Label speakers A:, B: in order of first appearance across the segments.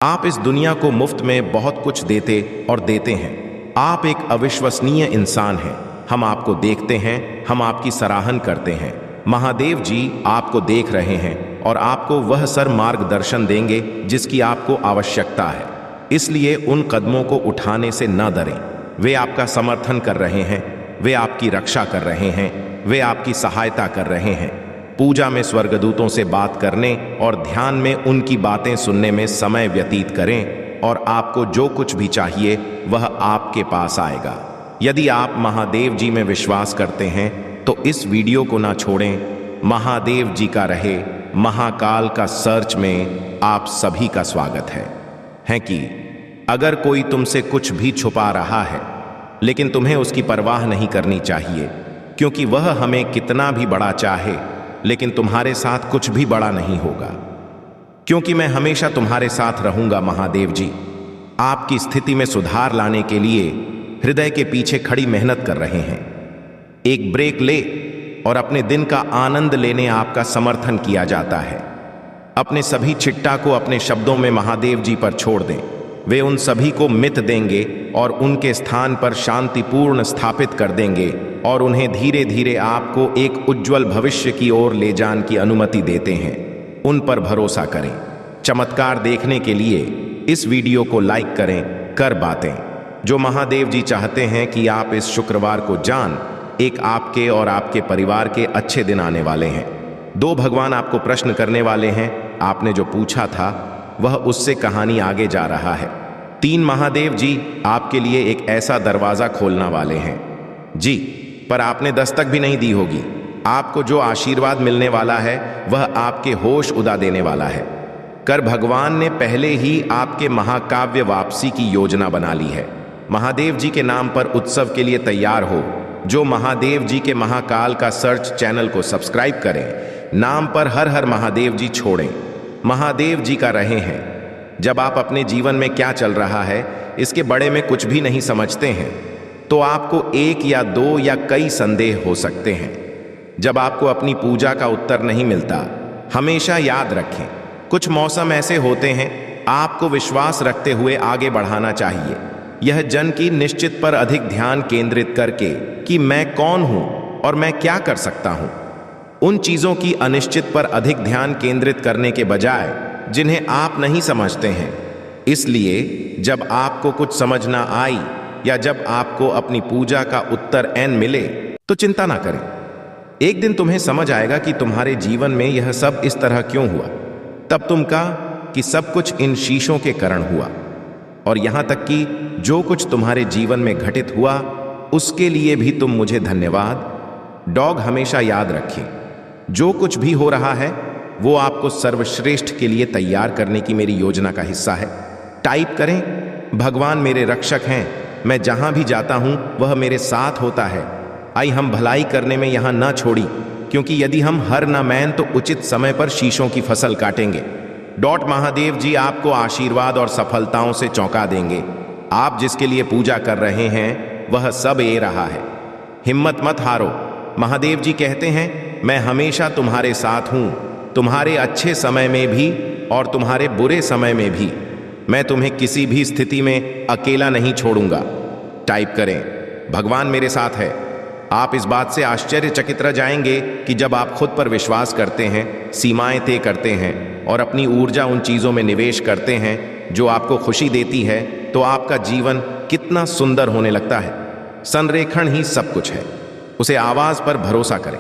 A: आप इस दुनिया को मुफ्त में बहुत कुछ देते और देते हैं। आप एक अविश्वसनीय इंसान हैं। हम आपको देखते हैं, हम आपकी सराहना करते हैं। महादेव जी आपको देख रहे हैं और आपको वह सर मार्गदर्शन देंगे जिसकी आपको आवश्यकता है। इसलिए उन कदमों को उठाने से न डरें। वे आपका समर्थन कर रहे हैं, वे आपकी रक्षा कर रहे हैं, वे आपकी सहायता कर रहे हैं। पूजा में स्वर्गदूतों से बात करने और ध्यान में उनकी बातें सुनने में समय व्यतीत करें और आपको जो कुछ भी चाहिए वह आपके पास आएगा। यदि आप महादेव जी में विश्वास करते हैं तो इस वीडियो को ना छोड़ें। महादेव जी का रहे महाकाल का सर्च में आप सभी का स्वागत है कि अगर कोई तुमसे कुछ भी छुपा रहा है लेकिन तुम्हें उसकी परवाह नहीं करनी चाहिए, क्योंकि वह हमें कितना भी बड़ा चाहे लेकिन तुम्हारे साथ कुछ भी बड़ा नहीं होगा, क्योंकि मैं हमेशा तुम्हारे साथ रहूंगा। महादेव जी आपकी स्थिति में सुधार लाने के लिए हृदय के पीछे खड़ी मेहनत कर रहे हैं। एक ब्रेक ले और अपने दिन का आनंद लेने आपका समर्थन किया जाता है। अपने सभी चिट्टा को अपने शब्दों में महादेव जी पर छोड़ दें। वे उन सभी को मिट देंगे और उनके स्थान पर शांतिपूर्ण स्थापित कर देंगे और उन्हें धीरे धीरे आपको एक उज्जवल भविष्य की ओर ले जाने की अनुमति देते हैं। उन पर भरोसा करें। चमत्कार देखने के लिए इस वीडियो को लाइक करें। कर बातें जो महादेव जी चाहते हैं कि आप इस शुक्रवार को जान एक आपके और आपके परिवार के अच्छे दिन आने वाले हैं। दो भगवान आपको प्रश्न करने वाले हैं। आपने जो पूछा था वह उससे कहानी आगे जा रहा है। तीन महादेव जी आपके लिए एक ऐसा दरवाजा खोलना वाले हैं जी, पर आपने दस्तक भी नहीं दी होगी। आपको जो आशीर्वाद मिलने वाला है वह आपके होश उड़ा देने वाला है। कर भगवान ने पहले ही आपके महाकाव्य वापसी की योजना बना ली है। महादेव जी के नाम पर उत्सव के लिए तैयार हो। जो महादेव जी के महाकाल का सर्च चैनल को सब्सक्राइब करें। नाम पर हर हर महादेव जी छोड़ें। महादेव जी का रहे हैं। जब आप अपने जीवन में क्या चल रहा है इसके बड़े में कुछ भी नहीं समझते हैं तो आपको एक या दो या कई संदेह हो सकते हैं। जब आपको अपनी पूजा का उत्तर नहीं मिलता, हमेशा याद रखें कुछ मौसम ऐसे होते हैं आपको विश्वास रखते हुए आगे बढ़ाना चाहिए। यह जन की निश्चित पर अधिक ध्यान केंद्रित करके कि मैं कौन हूं और मैं क्या कर सकता हूं, उन चीजों की अनिश्चित पर अधिक ध्यान केंद्रित करने के बजाय जिन्हें आप नहीं समझते हैं। इसलिए जब आपको कुछ समझ ना आई या जब आपको अपनी पूजा का उत्तर एन मिले तो चिंता ना करें। एक दिन तुम्हें समझ आएगा कि तुम्हारे जीवन में यह सब इस तरह क्यों हुआ। तब तुम कहा कि सब कुछ इन शीशों के कारण हुआ, और यहां तक कि जो कुछ तुम्हारे जीवन में घटित हुआ उसके लिए भी तुम मुझे धन्यवाद। डॉग हमेशा याद रखें, जो कुछ भी हो रहा है वो आपको सर्वश्रेष्ठ के लिए तैयार करने की मेरी योजना का हिस्सा है। टाइप करें, भगवान मेरे रक्षक हैं, मैं जहां भी जाता हूं वह मेरे साथ होता है। आई हम भलाई करने में यहां ना छोड़ी, क्योंकि यदि हम हर न मैन तो उचित समय पर शीशों की फसल काटेंगे। डॉट महादेव जी आपको आशीर्वाद और सफलताओं से चौंका देंगे। आप जिसके लिए पूजा कर रहे हैं वह सब ए रहा है। हिम्मत मत हारो। महादेव जी कहते हैं मैं हमेशा तुम्हारे साथ हूं, तुम्हारे अच्छे समय में भी और तुम्हारे बुरे समय में भी। मैं तुम्हें किसी भी स्थिति में अकेला नहीं छोड़ूंगा। टाइप करें, भगवान मेरे साथ है। आप इस बात से आश्चर्यचकित रह जाएंगे कि जब आप खुद पर विश्वास करते हैं, सीमाएं तय करते हैं और अपनी ऊर्जा उन चीजों में निवेश करते हैं जो आपको खुशी देती है, तो आपका जीवन कितना सुंदर होने लगता है। संरेखण ही सब कुछ है। उसे आवाज पर भरोसा करें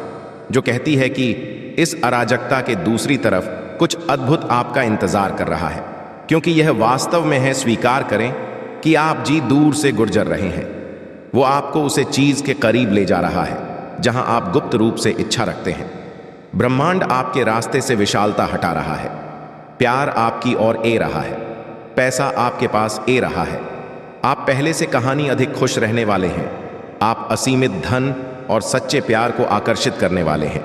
A: जो कहती है कि इस अराजकता के दूसरी तरफ कुछ अद्भुत आपका इंतजार कर रहा है, क्योंकि यह वास्तव में है। स्वीकार करें कि आप जी दूर से गुजर रहे हैं। वो आपको उसे चीज के करीब ले जा रहा है जहां आप गुप्त रूप से इच्छा रखते हैं। ब्रह्मांड आपके रास्ते से विशालता हटा रहा है। प्यार आपकी ओर ए रहा है। पैसा आपके पास ए रहा है। आप पहले से कहानी अधिक खुश रहने वाले हैं। आप असीमित धन और सच्चे प्यार को आकर्षित करने वाले हैं।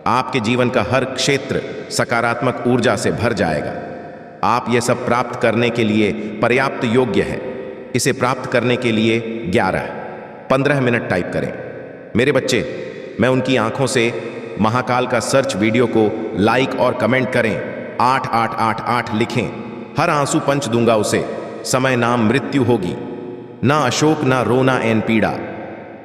A: आपके जीवन का हर क्षेत्र सकारात्मक ऊर्जा से भर जाएगा। आप यह सब प्राप्त करने के लिए पर्याप्त योग्य है। इसे प्राप्त करने के लिए 11-15 मिनट टाइप करें। मेरे बच्चे, मैं उनकी आंखों से महाकाल का सर्च वीडियो को लाइक और कमेंट करें। 8888 लिखें। हर आंसू पंच दूंगा उसे, समय नाम मृत्यु होगी, ना अशोक ना रोना एन पीड़ा।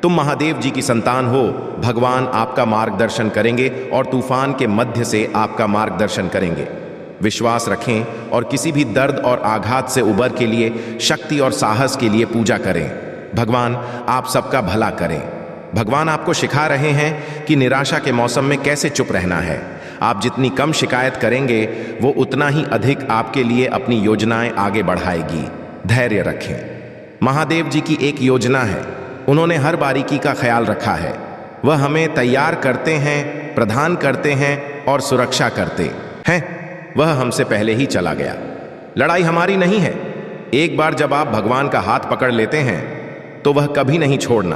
A: तुम महादेव जी की संतान हो, भगवान आपका मार्गदर्शन करेंगे और तूफान के मध्य से आपका मार्गदर्शन करेंगे। विश्वास रखें और किसी भी दर्द और आघात से उबर के लिए शक्ति और साहस के लिए पूजा करें। भगवान आप सबका भला करें। भगवान आपको सिखा रहे हैं कि निराशा के मौसम में कैसे चुप रहना है। आप जितनी कम शिकायत करेंगे वो उतना ही अधिक आपके लिए अपनी योजनाएं आगे बढ़ाएगी। धैर्य रखें। महादेव जी की एक योजना है, उन्होंने हर बारीकी का ख्याल रखा है। वह हमें तैयार करते हैं, प्रदान करते हैं और सुरक्षा करते हैं। वह हमसे पहले ही चला गया। लड़ाई हमारी नहीं है। एक बार जब आप भगवान का हाथ पकड़ लेते हैं तो वह कभी नहीं छोड़ना।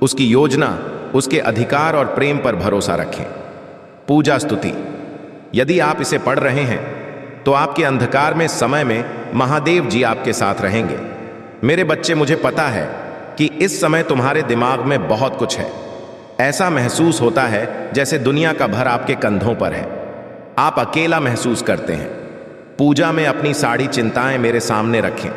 A: उसकी योजना, उसके अधिकार और प्रेम पर भरोसा रखें। पूजा स्तुति, यदि आप इसे पढ़ रहे हैं तो आपके अंधकार में समय में महादेव जी आपके साथ रहेंगे। मेरे बच्चे, मुझे पता है कि इस समय तुम्हारे दिमाग में बहुत कुछ है। ऐसा महसूस होता है जैसे दुनिया का भर आपके कंधों पर है। आप अकेला महसूस करते हैं। पूजा में अपनी सारी चिंताएं मेरे सामने रखें।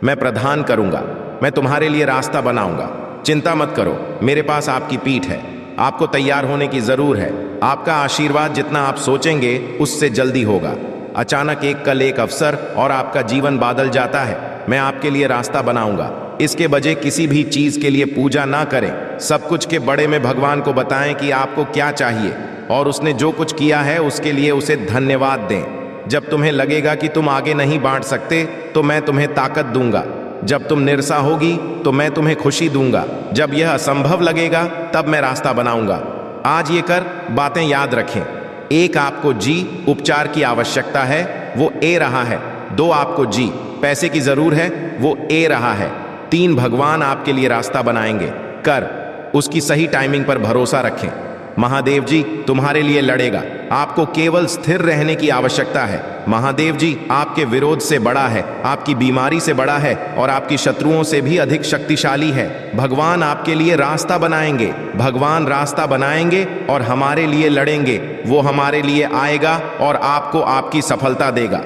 A: मैं प्रदान करूंगा, मैं तुम्हारे लिए रास्ता बनाऊंगा। चिंता मत करो, मेरे पास आपकी पीठ है। आपको तैयार होने की जरूर है। आपका आशीर्वाद जितना आप सोचेंगे उससे जल्दी होगा। अचानक एक कल एक अवसर और आपका जीवन बादल जाता है। मैं आपके लिए रास्ता बनाऊंगा। इसके बजाय किसी भी चीज के लिए पूजा ना करें। सब कुछ के बड़े में भगवान को बताएं कि आपको क्या चाहिए और उसने जो कुछ किया है उसके लिए उसे धन्यवाद दें। जब तुम्हें लगेगा कि तुम आगे नहीं बढ़ सकते तो मैं तुम्हें ताकत दूंगा। जब तुम निराशा होगी तो मैं तुम्हें खुशी दूंगा। जब यह असंभव लगेगा तब मैं रास्ता बनाऊंगा। आज ये कर बातें याद रखें। एक, आपको जी उपचार की आवश्यकता है, वो ए रहा है। 2, आपको जी पैसे की जरूर है, वो ए रहा है। 3, भगवान आपके लिए रास्ता बनाएंगे। कर, उसकी सही टाइमिंग पर भरोसा रखें। महादेव जी तुम्हारे लिए लड़ेगा। आपको केवल स्थिर रहने की आवश्यकता है। महादेव जी आपके विरोध से बड़ा है, आपकी बीमारी से बड़ा है और आपकी शत्रुओं से भी अधिक शक्तिशाली है। भगवान आपके लिए रास्ता बनाएंगे। भगवान रास्ता बनाएंगे और हमारे लिए लड़ेंगे। वो हमारे लिए आएगा और आपको आपकी सफलता देगा।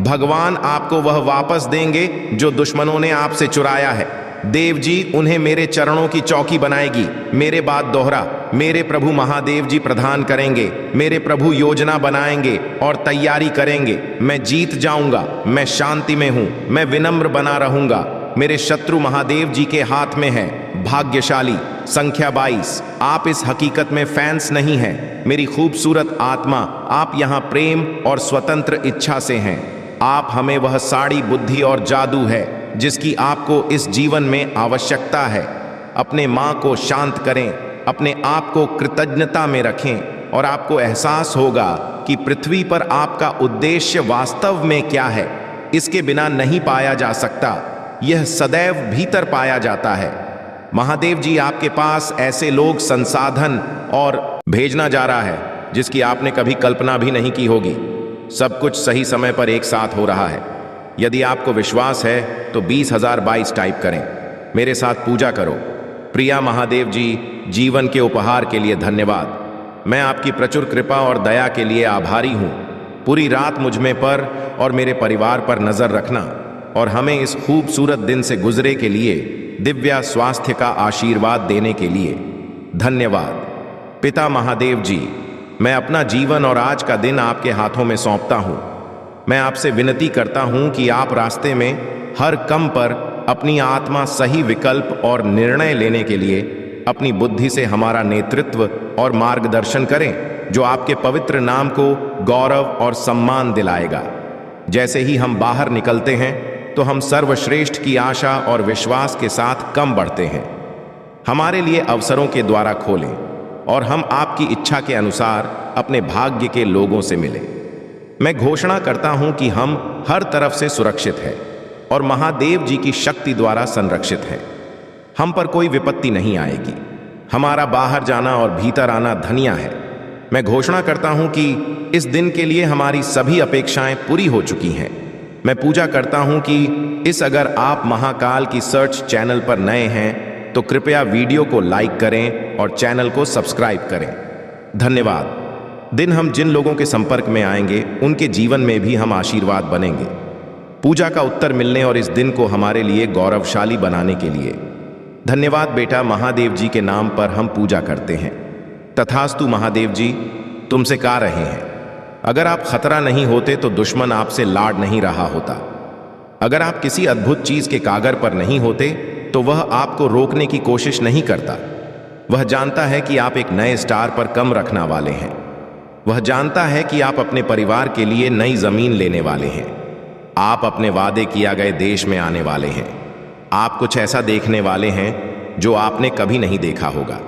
A: भगवान आपको वह वापस देंगे जो दुश्मनों ने आपसे चुराया है। देव जी उन्हें मेरे चरणों की चौकी बनाएगी। मेरे बाद दोहरा, मेरे प्रभु महादेव जी प्रदान करेंगे। मेरे प्रभु योजना बनाएंगे और तैयारी करेंगे। मैं जीत जाऊंगा। मैं शांति में हूं। मैं विनम्र बना रहूंगा। मेरे शत्रु महादेव जी के हाथ में है। भाग्यशाली। संख्या 22। आप इस हकीकत में फैंस नहीं हैं। मेरी खूबसूरत आत्मा, आप यहां प्रेम और स्वतंत्र इच्छा से हैं। आप हमें वह साड़ी बुद्धि और जादू है जिसकी आपको इस जीवन में आवश्यकता है। अपने मां को शांत करें, अपने आप को कृतज्ञता में रखें और आपको एहसास होगा कि पृथ्वी पर आपका उद्देश्य वास्तव में क्या है। इसके बिना नहीं पाया जा सकता, यह सदैव भीतर पाया जाता है। महादेव जी आपके पास ऐसे लोग, संसाधन और भेजना जा रहा है जिसकी आपने कभी कल्पना भी नहीं की होगी। सब कुछ सही समय पर एक साथ हो रहा है। यदि आपको विश्वास है तो 20,022 टाइप करें। मेरे साथ पूजा करो। प्रिया महादेव जी, जीवन के उपहार के लिए धन्यवाद। मैं आपकी प्रचुर कृपा और दया के लिए आभारी हूँ। पूरी रात मुझ में पर और मेरे परिवार पर नजर रखना और हमें इस खूबसूरत दिन से गुजरे के लिए दिव्य स्वास्थ्य का आशीर्वाद देने के लिए धन्यवाद। पिता महादेव जी, मैं अपना जीवन और आज का दिन आपके हाथों में सौंपता हूँ। मैं आपसे विनती करता हूं कि आप रास्ते में हर कम पर अपनी आत्मा सही विकल्प और निर्णय लेने के लिए अपनी बुद्धि से हमारा नेतृत्व और मार्गदर्शन करें, जो आपके पवित्र नाम को गौरव और सम्मान दिलाएगा। जैसे ही हम बाहर निकलते हैं तो हम सर्वश्रेष्ठ की आशा और विश्वास के साथ कम बढ़ते हैं। हमारे लिए अवसरों के द्वारा खोलें और हम आपकी इच्छा के अनुसार अपने भाग्य के लोगों से मिलें। मैं घोषणा करता हूं कि हम हर तरफ से सुरक्षित हैं और महादेव जी की शक्ति द्वारा संरक्षित हैं। हम पर कोई विपत्ति नहीं आएगी। हमारा बाहर जाना और भीतर आना धन्य है। मैं घोषणा करता हूं कि इस दिन के लिए हमारी सभी अपेक्षाएं पूरी हो चुकी हैं। मैं पूजा करता हूं कि अगर आप महाकाल की सर्च चैनल पर नए हैं तो कृपया वीडियो को लाइक करें और चैनल को सब्सक्राइब करें। धन्यवाद। दिन हम जिन लोगों के संपर्क में आएंगे उनके जीवन में भी हम आशीर्वाद बनेंगे। पूजा का उत्तर मिलने और इस दिन को हमारे लिए गौरवशाली बनाने के लिए। धन्यवाद बेटा, महादेव जी के नाम पर हम पूजा करते हैं। तथास्तु महादेव जी, तुमसे कह रहे हैं, अगर आप खतरा नहीं होते तो दुश्मन आपसे लाड नहीं रहा होता। अगर आप किसी अद्भुत चीज के कागर पर नहीं होते तो वह आपको रोकने की कोशिश नहीं करता। वह जानता है कि आप एक नए स्टार पर कम रखने वाले हैं। वह जानता है कि आप अपने परिवार के लिए नई जमीन लेने वाले हैं। आप अपने वादे किया गए देश में आने वाले हैं। आप कुछ ऐसा देखने वाले हैं जो आपने कभी नहीं देखा होगा।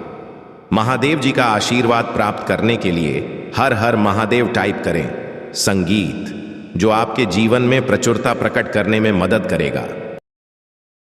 A: महादेव जी का आशीर्वाद प्राप्त करने के लिए हर हर महादेव टाइप करें। संगीत जो आपके जीवन में प्रचुरता प्रकट करने में मदद करेगा।